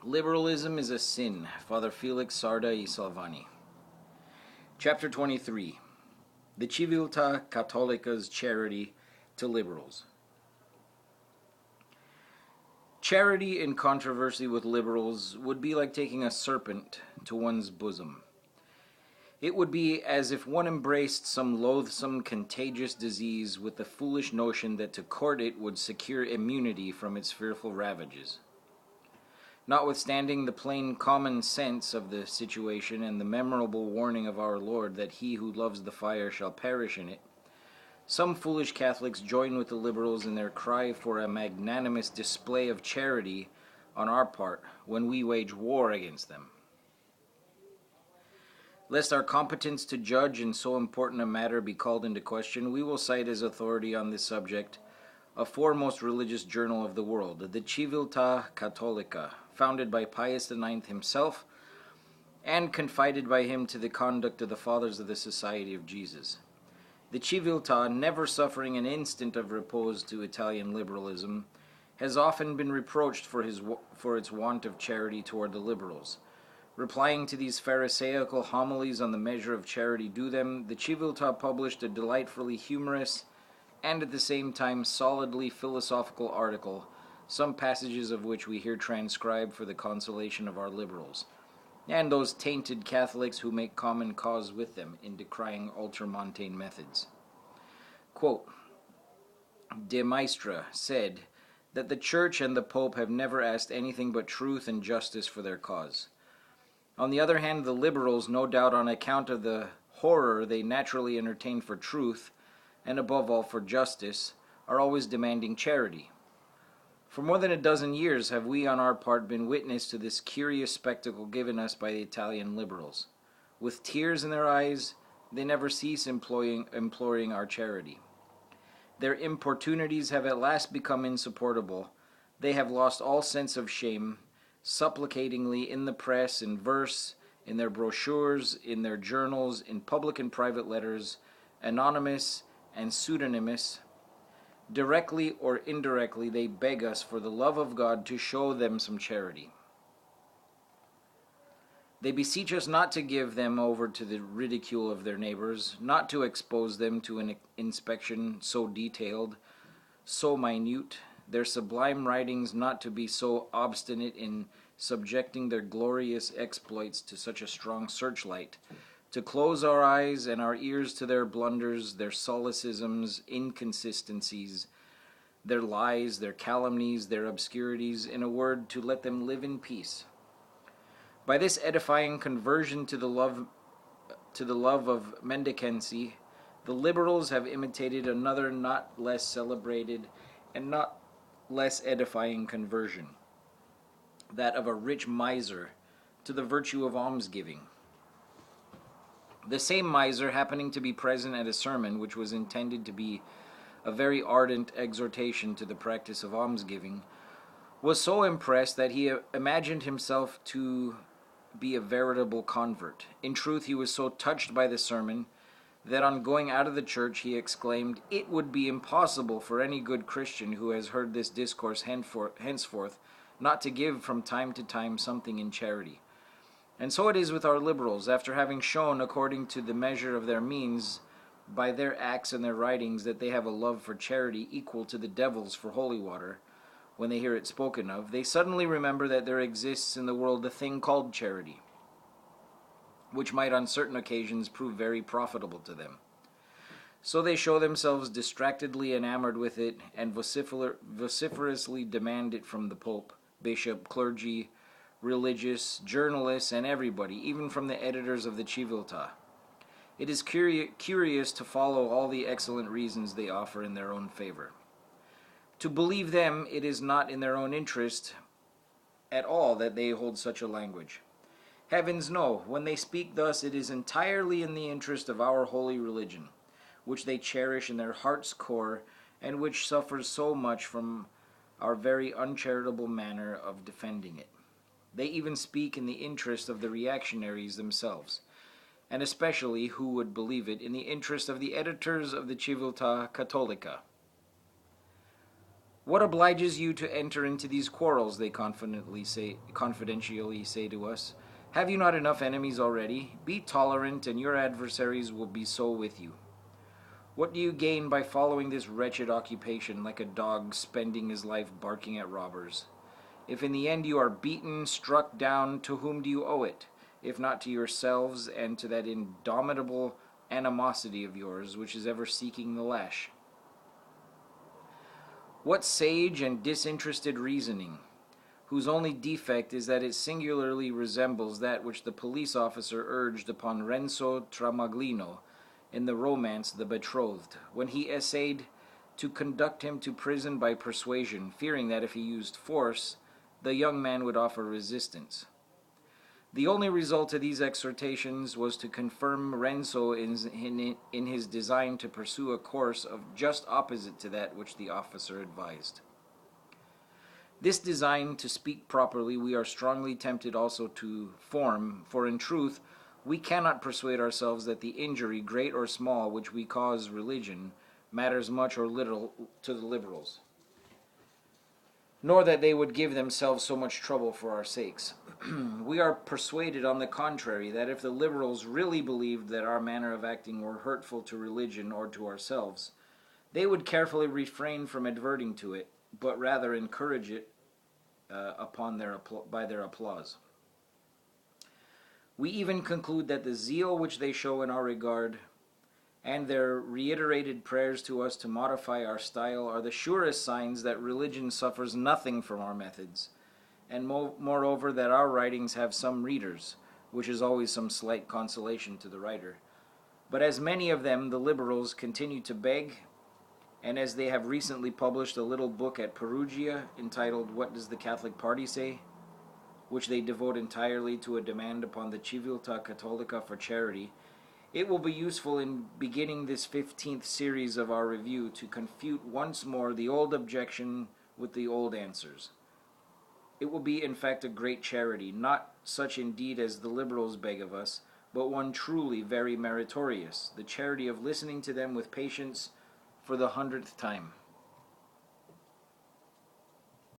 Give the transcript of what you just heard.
Liberalism is a sin. Father Felix, Sarda. Chapter 23. The Civiltà Cattolica's charity to liberals. Charity in controversy with liberals would be like taking a serpent to one's bosom. It would be as if one embraced some loathsome, contagious disease with the foolish notion that to court it would secure immunity from its fearful ravages. Notwithstanding the plain common sense of the situation and the memorable warning of our Lord that he who loves the fire shall perish in it, some foolish Catholics join with the liberals in their cry for a magnanimous display of charity on our part when we wage war against them. Lest our competence to judge in so important a matter be called into question, we will cite as authority on this subject a foremost religious journal of the world, the Civiltà Cattolica, founded by Pius IX himself and confided by him to the conduct of the Fathers of the Society of Jesus. The Civiltà, never suffering an instant of repose to Italian liberalism, has often been reproached for its want of charity toward the liberals. Replying to these pharisaical homilies on the measure of charity due them, the Civiltà published a delightfully humorous and at the same time solidly philosophical article, some passages of which we here transcribe for the consolation of our liberals, and those tainted Catholics who make common cause with them in decrying ultramontane methods. Quote, De Maistra said that the Church and the Pope have never asked anything but truth and justice for their cause. On the other hand, the liberals, no doubt on account of the horror they naturally entertain for truth, and above all for justice, are always demanding charity. For more than a dozen years have we on our part been witness to this curious spectacle given us by the Italian liberals. With tears in their eyes, they never cease imploring our charity. Their importunities have at last become insupportable. They have lost all sense of shame, supplicatingly in the press, in verse, in their brochures, in their journals, in public and private letters, anonymous and pseudonymous, directly or indirectly, they beg us for the love of God to show them some charity. They beseech us not to give them over to the ridicule of their neighbors, not to expose them to an inspection so detailed, so minute, their sublime writings not to be so obstinate in subjecting their glorious exploits to such a strong searchlight, to close our eyes and our ears to their blunders, their solecisms, inconsistencies, their lies, their calumnies, their obscurities, in a word, to let them live in peace. By this edifying conversion to the love of mendicancy, the liberals have imitated another not less celebrated and not less edifying conversion, that of a rich miser to the virtue of almsgiving. The same miser, happening to be present at a sermon which was intended to be a very ardent exhortation to the practice of almsgiving, was so impressed that he imagined himself to be a veritable convert. In truth, he was so touched by the sermon that on going out of the church he exclaimed, "It would be impossible for any good Christian who has heard this discourse henceforth not to give from time to time something in charity." And so it is with our liberals. After having shown, according to the measure of their means, by their acts and their writings, that they have a love for charity equal to the devil's for holy water, when they hear it spoken of, they suddenly remember that there exists in the world a thing called charity, which might on certain occasions prove very profitable to them. So they show themselves distractedly enamored with it, and vociferously demand it from the Pope, bishop, clergy, religious, journalists, and everybody, even from the editors of the Civiltà. It is curious to follow all the excellent reasons they offer in their own favor. To believe them, it is not in their own interest at all that they hold such a language. Heavens, no. When they speak thus, it is entirely in the interest of our holy religion, which they cherish in their heart's core, and which suffers so much from our very uncharitable manner of defending it. They even speak in the interest of the reactionaries themselves, and especially, who would believe it, in the interest of the editors of the Civiltà Cattolica. What obliges you to enter into these quarrels, they confidentially say to us. Have you not enough enemies already? Be tolerant, and your adversaries will be so with you. What do you gain by following this wretched occupation, like a dog spending his life barking at robbers? If in the end you are beaten, struck down, to whom do you owe it, if not to yourselves and to that indomitable animosity of yours, which is ever seeking the lash? What sage and disinterested reasoning, whose only defect is that it singularly resembles that which the police officer urged upon Renzo Tramaglino in the romance The Betrothed, when he essayed to conduct him to prison by persuasion, fearing that if he used force, the young man would offer resistance. The only result of these exhortations was to confirm Renzo in his design to pursue a course of just opposite to that which the officer advised. This design, to speak properly, we are strongly tempted also to form, for in truth, we cannot persuade ourselves that the injury, great or small, which we cause religion, matters much or little to the liberals, nor that they would give themselves so much trouble for our sakes. We are persuaded, on the contrary, that if the liberals really believed that our manner of acting were hurtful to religion or to ourselves, they would carefully refrain from adverting to it, but rather encourage it by their applause. We even conclude that the zeal which they show in our regard, and their reiterated prayers to us to modify our style, are the surest signs that religion suffers nothing from our methods, and moreover that our writings have some readers, which is always some slight consolation to the writer. But as many of them, the liberals, continue to beg, and as they have recently published a little book at Perugia entitled What Does the Catholic Party Say?, which they devote entirely to a demand upon the Civiltà Cattolica for charity, it will be useful in beginning this 15th series of our review to confute once more the old objection with the old answers. It will be in fact a great charity, not such indeed as the liberals beg of us, but one truly very meritorious, the charity of listening to them with patience for the 100th time.